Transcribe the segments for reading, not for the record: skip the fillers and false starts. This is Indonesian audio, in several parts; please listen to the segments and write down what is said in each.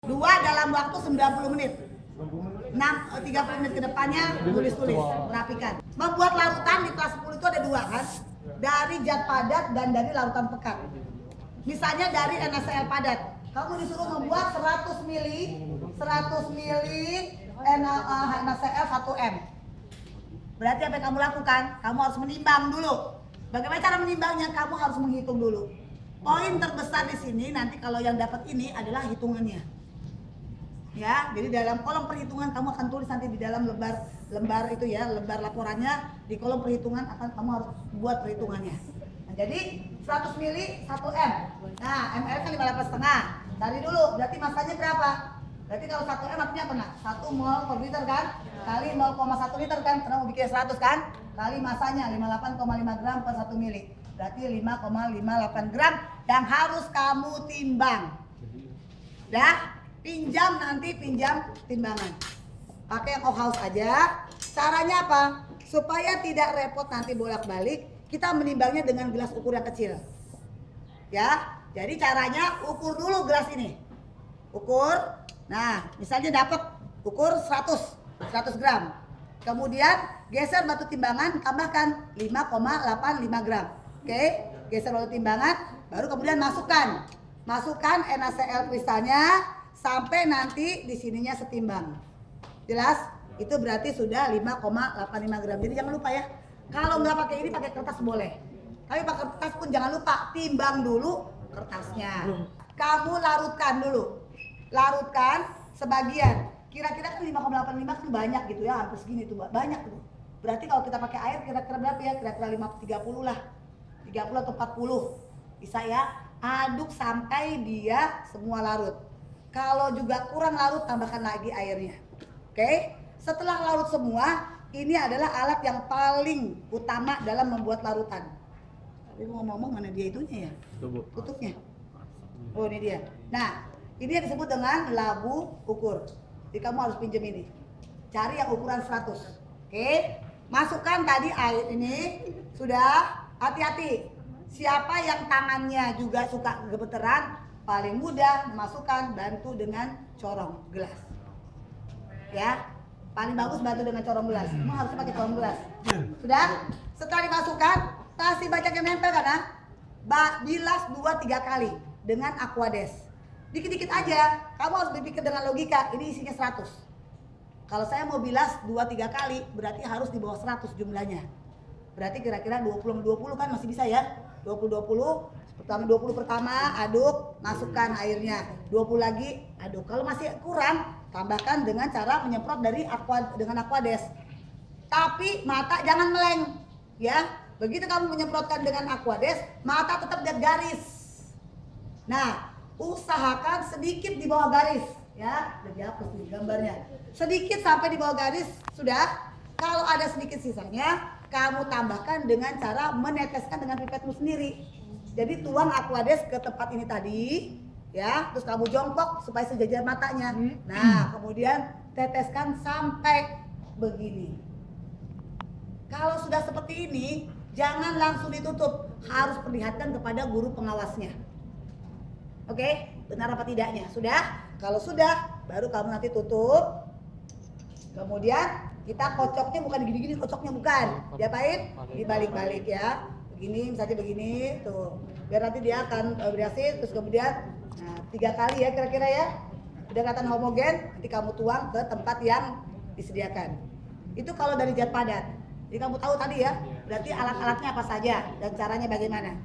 Dua dalam waktu 90 menit. 30 menit ke depannya tulis-tulis, merapikan. Membuat larutan di kelas 10 itu ada dua kan? Dari zat padat dan dari larutan pekat. Misalnya dari NaCl padat, kamu disuruh membuat 100 mili NaCl 1M. Berarti apa yang kamu lakukan? Kamu harus menimbang dulu. Bagaimana cara menimbangnya? Kamu harus menghitung dulu. Poin terbesar di sini nanti kalau yang dapat ini adalah hitungannya. Ya, jadi dalam kolom perhitungan kamu akan tulis nanti di dalam lembar itu ya, lembar laporannya di kolom perhitungan akan kamu harus buat perhitungannya. Nah, jadi 100 mili 1M. Nah, ml kan 58,5. Cari dulu, berarti masanya berapa? Berarti kalau 1M artinya apa nak? 1 mol per liter kan? Kali 0,1 liter kan? Karena mau bikin 100 kan? Kali masanya 58,5 gram per 1 mili. Berarti 5,58 gram yang harus kamu timbang. Dah? Pinjam timbangan. Pakai yang house aja. Caranya apa? Supaya tidak repot nanti bolak-balik, kita menimbangnya dengan gelas ukur yang kecil. Ya, jadi caranya ukur dulu gelas ini. Ukur. Nah, misalnya dapat ukur 100 gram. Kemudian geser batu timbangan, tambahkan 5,85 gram. Oke, geser batu timbangan, baru kemudian masukkan NaCl kristalnya sampai nanti di sininya setimbang. Jelas? Itu berarti sudah 5,85 gram. Jadi jangan lupa ya. Kalau nggak pakai ini pakai kertas boleh. Tapi pakai kertas pun jangan lupa timbang dulu kertasnya. Kamu larutkan dulu. Larutkan sebagian. Kira-kira kan 5,85 kan banyak gitu ya, hampir segini tuh banyak tuh. Berarti kalau kita pakai air kira-kira berapa ya? Kira-kira 30 lah. 30 atau 40. Bisa ya. Aduk sampai dia semua larut. Kalau juga kurang larut, tambahkan lagi airnya. Oke? Setelah larut semua, ini adalah alat yang paling utama dalam membuat larutan. Tapi ngomong-ngomong mana dia itunya ya? Tutupnya. Oh, ini dia. Nah, ini yang disebut dengan labu ukur. Jadi kamu harus pinjam ini. Cari yang ukuran 100. Oke? Masukkan tadi air ini. Sudah, hati-hati. Siapa yang tangannya juga suka gemeteran, paling mudah memasukkan, bantu dengan corong gelas. Ya, paling bagus bantu dengan corong gelas. Kamu harus pakai corong gelas. Sudah? Setelah dimasukkan, kasih banyak yang nempel karena bilas 2-3 kali dengan Aquades. Dikit-dikit aja. Kamu harus berpikir dengan logika. Ini isinya 100. Kalau saya mau bilas 2-3 kali, berarti harus di bawah 100 jumlahnya. Berarti kira-kira 20 kan masih bisa ya? 20 pertama aduk, masukkan airnya. 20 lagi aduk. Kalau masih kurang, tambahkan dengan cara menyemprot dengan Aquades. Tapi mata jangan meleng, ya. Begitu kamu menyemprotkan dengan Aquades, mata tetap lihat garis. Nah, usahakan sedikit di bawah garis, ya. Udah dihapus nih gambarnya. Sedikit sampai di bawah garis, sudah. Kalau ada sedikit sisanya, kamu tambahkan dengan cara meneteskan dengan pipetmu sendiri. Jadi tuang Aquades ke tempat ini tadi, ya, terus kamu jongkok supaya sejajar matanya. Nah, kemudian teteskan sampai begini. Kalau sudah seperti ini, jangan langsung ditutup, harus perlihatkan kepada guru pengawasnya. Oke, benar apa tidaknya? Sudah? Kalau sudah, baru kamu nanti tutup. Kemudian kita kocoknya bukan gini-gini, kocoknya bukan. Diapain? Dibalik-balik ya. Begini, misalnya begini, tuh. Biar nanti dia akan berhasil, terus kemudian 3 kali ya kira-kira ya. Udah kelihatan homogen, nanti kamu tuang ke tempat yang disediakan. Itu kalau dari zat padat. Jadi kamu tahu tadi ya, berarti alat-alatnya apa saja dan caranya bagaimana.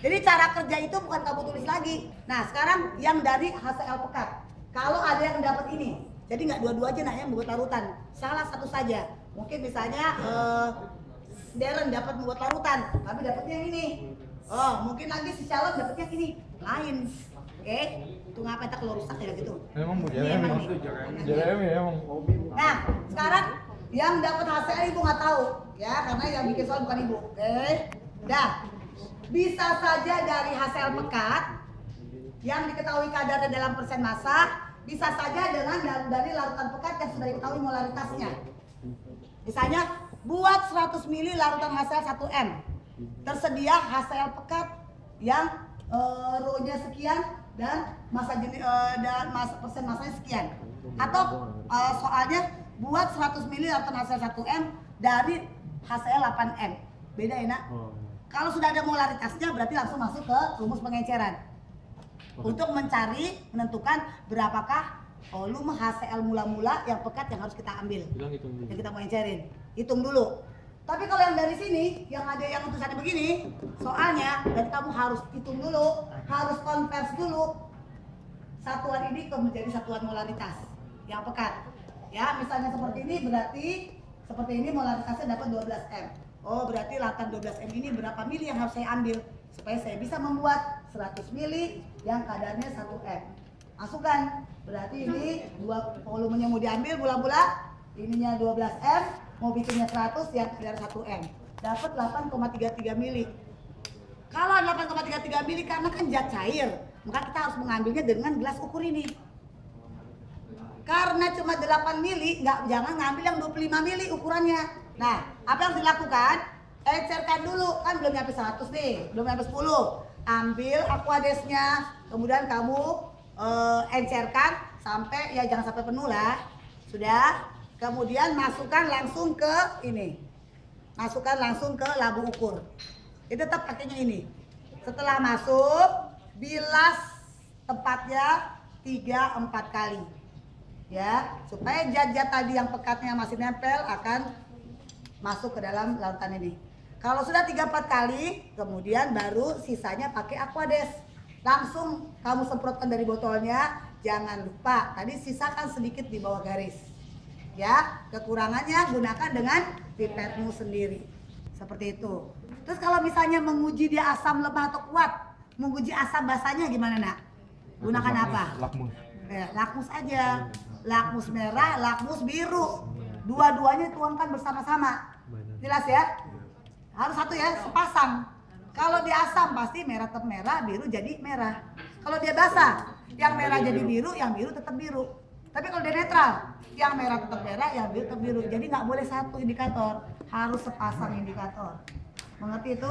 Jadi cara kerja itu bukan kamu tulis lagi. Nah, sekarang yang dari HCl pekat. Kalau ada yang dapat ini, jadi nggak dua-dua aja nak yang membuat larutan. Salah satu saja. Mungkin misalnya Darren dapat membuat larutan, tapi dapatnya yang ini. Oh, mungkin lagi si calon dapatnya ini, lain. Oke, itu ngapain tak kalau rusak ya gitu. Emang emang. Nah, sekarang yang dapat HCl ibu nggak tahu, ya, karena yang bikin soal bukan ibu. Oke, dah. Bisa saja dari HCl pekat yang diketahui kadarnya dalam persen massa, bisa saja dengan dari larutan pekat yang sudah diketahui molaritasnya. Misalnya buat 100 ml larutan HCl 1M, tersedia HCl pekat yang rho-nya sekian dan masa persen masanya sekian. Atau soalnya buat 100 ml atau HCl 1M dari HCl 8M. Beda ya nak? Kalau sudah ada molaritasnya berarti langsung masuk ke rumus pengenceran. Untuk menentukan berapakah volume HCl mula-mula yang pekat yang harus kita ambil. Yang kita mau encerin. Hitung dulu. Tapi kalau yang dari sini, yang ada yang tulisannya begini, soalnya berarti kamu harus hitung dulu, harus konvers dulu satuan ini menjadi satuan molaritas yang pekat. Ya, misalnya seperti ini berarti seperti ini molaritasnya dapat 12 M. Oh, berarti latan 12 M ini berapa mili yang harus saya ambil supaya saya bisa membuat 100 mili yang kadarnya 1 M. Masukkan. Berarti ini dua volumenya mau diambil bola-bola, ininya 12 M. Mau bikinnya 100 yang kadar 1 M, dapat 8,33 mili. Kalau 8,33 mili karena kan zat cair, maka kita harus mengambilnya dengan gelas ukur ini. Karena cuma 8 mili, jangan ngambil yang 25 mili ukurannya. Nah, apa yang harus dilakukan? Encerkan dulu, kan belum nyampe 100 nih, belum nyampe 10. Ambil aquadesnya, kemudian kamu encerkan sampai, ya jangan sampai penuh lah. Sudah. Kemudian masukkan langsung ke ini. Masukkan langsung ke labu ukur. Itu tetap pakainya ini. Setelah masuk, bilas tepatnya 3-4 kali. Ya, supaya zat-zat tadi yang pekatnya masih nempel akan masuk ke dalam larutan ini. Kalau sudah 3-4 kali, kemudian baru sisanya pakai aquades. Langsung kamu semprotkan dari botolnya. Jangan lupa, tadi sisakan sedikit di bawah garis. Ya, kekurangannya gunakan dengan pipetmu sendiri. Seperti itu. Terus kalau misalnya menguji dia asam lemah atau kuat, menguji asam basahnya gimana nak? Gunakan apa? Lakmus. Lakmus aja. Lakmus merah, lakmus biru. Dua-duanya tuangkan bersama-sama. Jelas ya? Harus satu ya, sepasang. Kalau dia asam pasti merah tetap merah, biru jadi merah. Kalau dia basah, yang merah jadi biru, yang biru tetap biru. Tapi kalau dia netral, yang merah tetap merah, yang biru tetap biru. Jadi nggak boleh satu indikator, harus sepasang indikator. Mengerti itu?